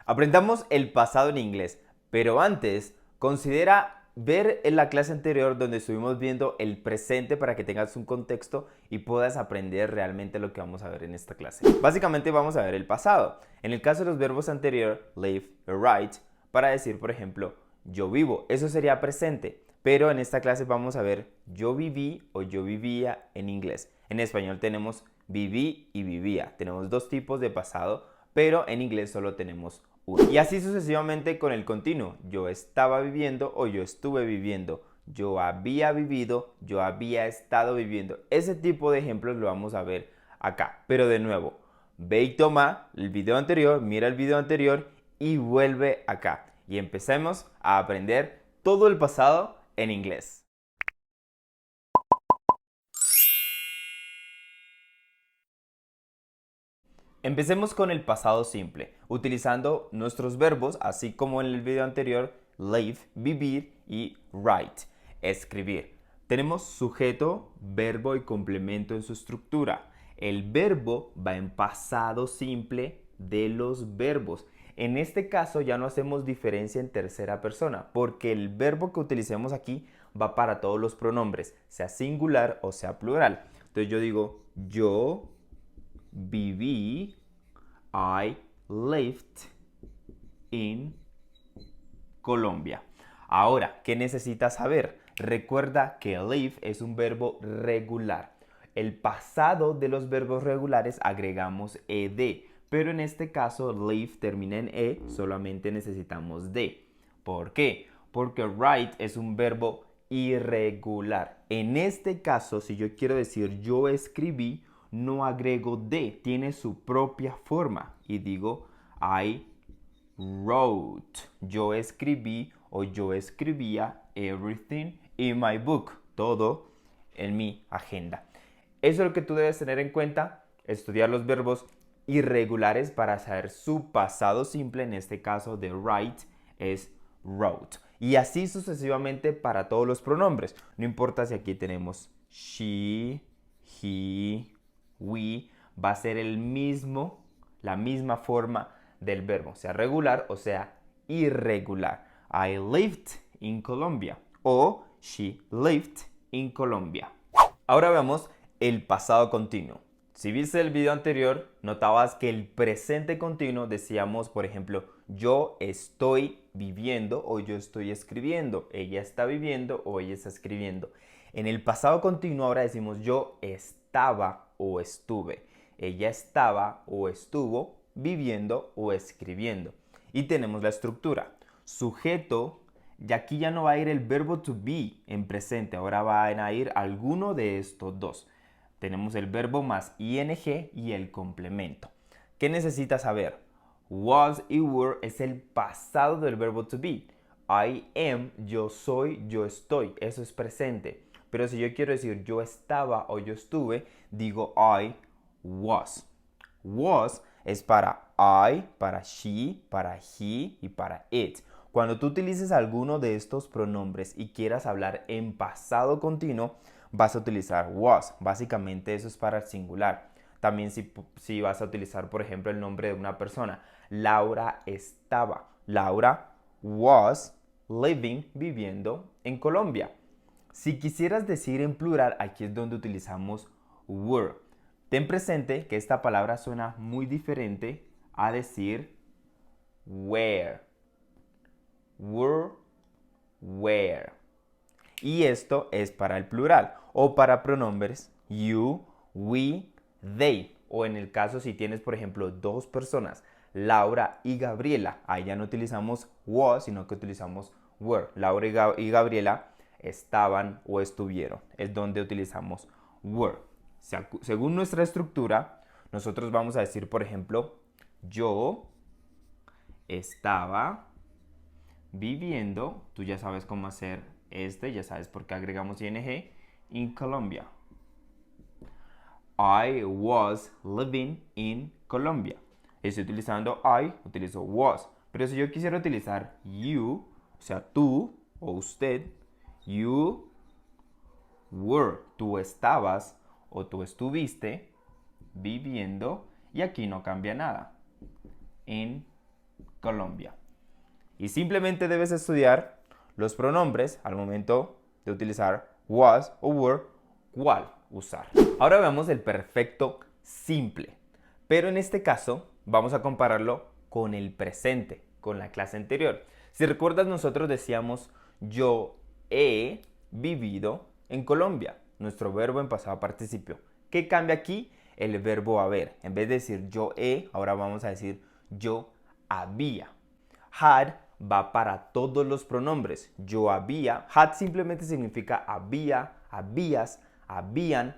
Aprendamos el pasado en inglés, pero antes considera ver en la clase anterior donde estuvimos viendo el presente para que tengas un contexto y puedas aprender realmente lo que vamos a ver en esta clase. Básicamente vamos a ver el pasado. En el caso de los verbos anterior, live, write, para decir, por ejemplo, yo vivo. Eso sería presente, pero en esta clase vamos a ver yo viví o yo vivía en inglés. En español tenemos viví y vivía. Tenemos dos tipos de pasado, pero en inglés solo tenemos uno. Y así sucesivamente con el continuo. Yo estaba viviendo o yo estuve viviendo. Yo había vivido, yo había estado viviendo. Ese tipo de ejemplos lo vamos a ver acá. Pero de nuevo, ve y toma el video anterior, mira el video anterior y vuelve acá. Y empecemos a aprender todo el pasado en inglés. Empecemos con el pasado simple, utilizando nuestros verbos, así como en el video anterior, live, vivir y write, escribir. Tenemos sujeto, verbo y complemento en su estructura. El verbo va en pasado simple de los verbos. En este caso ya no hacemos diferencia en tercera persona, porque el verbo que utilicemos aquí va para todos los pronombres, sea singular o sea plural. Entonces yo digo, yo viví, I lived in Colombia. Ahora, ¿qué necesitas saber? Recuerda que live es un verbo regular. El pasado de los verbos regulares agregamos ed, pero en este caso live termina en e, solamente necesitamos de. ¿Por qué? Porque write es un verbo irregular. En este caso, si yo quiero decir yo escribí, no agrego de, tiene su propia forma y digo I wrote. Yo escribí o yo escribía everything in my book. Todo en mi agenda. Eso es lo que tú debes tener en cuenta. Estudiar los verbos irregulares para saber su pasado simple. En este caso de write es wrote. Y así sucesivamente para todos los pronombres. No importa si aquí tenemos she, he, we. Va a ser la misma forma del verbo, sea regular o sea irregular. I lived in Colombia o she lived in Colombia. Ahora veamos el pasado continuo. Si viste el video anterior, notabas que el presente continuo decíamos, por ejemplo, yo estoy viviendo o yo estoy escribiendo. Ella está viviendo o ella está escribiendo. En el pasado continuo ahora decimos yo estaba o estuve. Ella estaba o estuvo viviendo o escribiendo. Y tenemos la estructura. Sujeto, y aquí ya no va a ir el verbo to be en presente, ahora va a ir alguno de estos dos. Tenemos el verbo más ing y el complemento. ¿Qué necesitas saber? Was y were es el pasado del verbo to be. I am, yo soy, yo estoy. Eso es presente. Pero si yo quiero decir yo estaba o yo estuve, digo I was. Was es para I, para she, para he y para it. Cuando tú utilices alguno de estos pronombres y quieras hablar en pasado continuo, vas a utilizar was. Básicamente eso es para el singular. También si vas a utilizar, por ejemplo, el nombre de una persona. Laura estaba. Laura was living, viviendo en Colombia. Si quisieras decir en plural, aquí es donde utilizamos were. Ten presente que esta palabra suena muy diferente a decir were. Were, where. Y esto es para el plural o para pronombres you, we, they. O en el caso si tienes, por ejemplo, dos personas, Laura y Gabriela, ahí ya no utilizamos was, sino que utilizamos were. Laura y Gabriela estaban o estuvieron. Es donde utilizamos were. Según nuestra estructura, nosotros vamos a decir, por ejemplo, yo estaba viviendo, tú ya sabes cómo hacer ya sabes por qué agregamos ing, in Colombia. I was living in Colombia. Estoy utilizando I, utilizo was. Pero si yo quisiera utilizar you, o sea, tú o usted, you were, tú estabas o tú estuviste viviendo y aquí no cambia nada. In Colombia. Y simplemente debes estudiar los pronombres al momento de utilizar was o were, cuál usar. Ahora veamos el perfecto simple. Pero en este caso vamos a compararlo con el presente, con la clase anterior. Si recuerdas, nosotros decíamos yo he vivido en Colombia, nuestro verbo en pasado participio. ¿Qué cambia aquí? El verbo haber. En vez de decir yo he, ahora vamos a decir yo había. Had va para todos los pronombres. Yo había. Had simplemente significa había, habías, habían.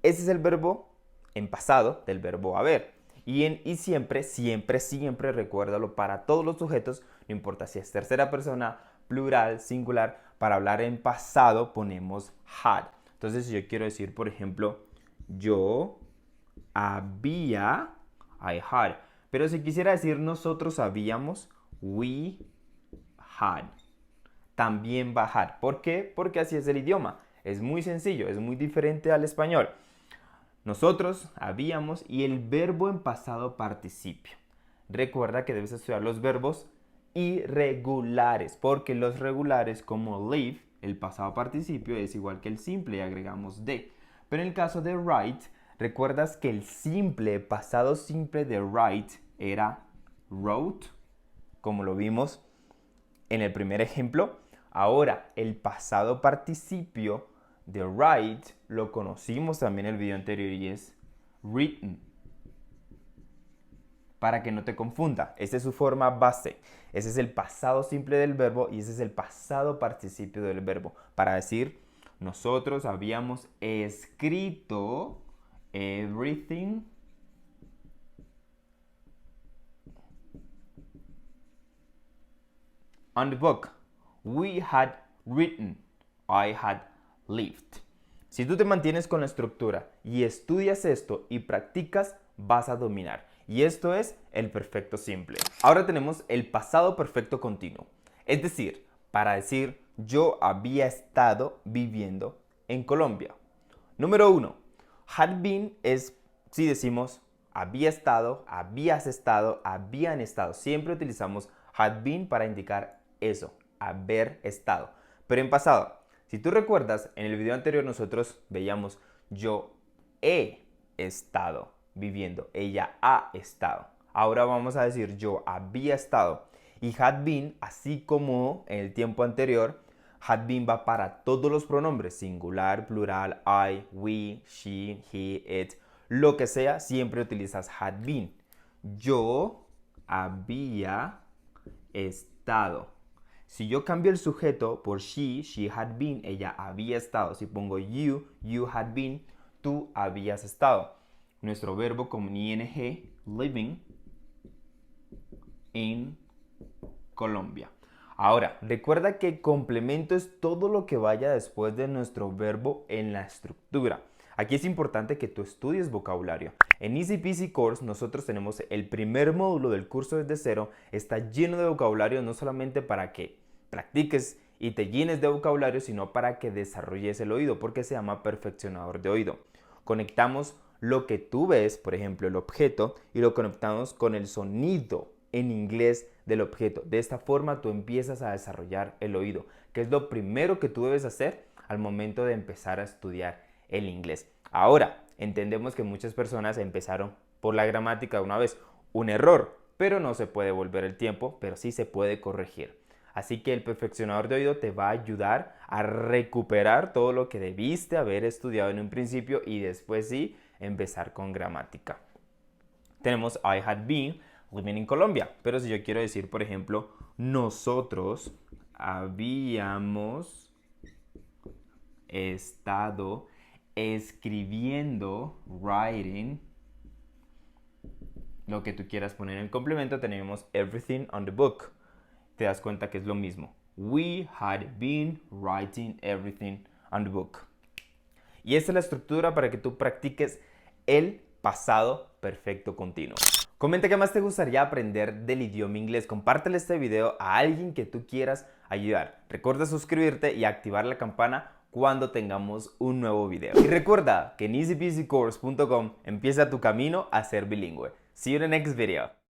Ese es el verbo en pasado del verbo haber. Y siempre, siempre, siempre, recuérdalo, para todos los sujetos, no importa si es tercera persona, plural, singular, para hablar en pasado ponemos had. Entonces, si yo quiero decir, por ejemplo, yo había, I had. Pero si quisiera decir nosotros habíamos, we had. También va had. ¿Por qué? Porque así es el idioma. Es muy sencillo, es muy diferente al español. Nosotros habíamos y el verbo en pasado participio. Recuerda que debes estudiar los verbos irregulares, porque los regulares como live, el pasado participio es igual que el simple y agregamos de. Pero en el caso de write, recuerdas que el simple, pasado simple de write era wrote, como lo vimos en el primer ejemplo. Ahora, el pasado participio de write lo conocimos también en el video anterior y es written. Para que no te confunda, esa es su forma base. Ese es el pasado simple del verbo y ese es el pasado participio del verbo. Para decir, nosotros habíamos escrito everything on the book. We had written. I had lived. Si tú te mantienes con la estructura y estudias esto y practicas, vas a dominar. Y esto es el perfecto simple. Ahora tenemos el pasado perfecto continuo. Es decir, para decir yo había estado viviendo en Colombia. Número 1. Had been es si decimos había estado, habías estado, habían estado. Siempre utilizamos had been para indicar eso, haber estado. Pero en pasado, si tú recuerdas, en el video anterior nosotros veíamos yo he estado viviendo, ella ha estado. Ahora vamos a decir yo había estado. Y had been, así como en el tiempo anterior, had been va para todos los pronombres, singular, plural, I, we, she, he, it, lo que sea, siempre utilizas had been. Yo había estado. Si yo cambio el sujeto por she had been, ella había estado. Si pongo you had been, tú habías estado. Nuestro verbo con ing, living in Colombia. Ahora, recuerda que complemento es todo lo que vaya después de nuestro verbo en la estructura. Aquí es importante que tú estudies vocabulario. En Easy Peasy Course nosotros tenemos el primer módulo del curso desde cero. Está lleno de vocabulario no solamente para que practiques y te llenes de vocabulario, sino para que desarrolles el oído, porque se llama perfeccionador de oído. Conectamos lo que tú ves, por ejemplo, el objeto, y lo conectamos con el sonido en inglés del objeto. De esta forma tú empiezas a desarrollar el oído, que es lo primero que tú debes hacer al momento de empezar a estudiar el inglés. Ahora, entendemos que muchas personas empezaron por la gramática de una vez. Un error, pero no se puede volver el tiempo, pero sí se puede corregir. Así que el perfeccionador de oído te va a ayudar a recuperar todo lo que debiste haber estudiado en un principio y después sí empezar con gramática. Tenemos I had been living in Colombia, pero si yo quiero decir, por ejemplo, nosotros habíamos estado escribiendo, writing, lo que tú quieras poner en el complemento, tenemos everything on the book. Te das cuenta que es lo mismo. We had been writing everything on the book. Y esta es la estructura para que tú practiques el pasado perfecto continuo. Comenta qué más te gustaría aprender del idioma inglés. Compártele este video a alguien que tú quieras ayudar. Recuerda suscribirte y activar la campana cuando tengamos un nuevo video. Y recuerda que en easypeasycourse.com empieza tu camino a ser bilingüe. See you in the next video.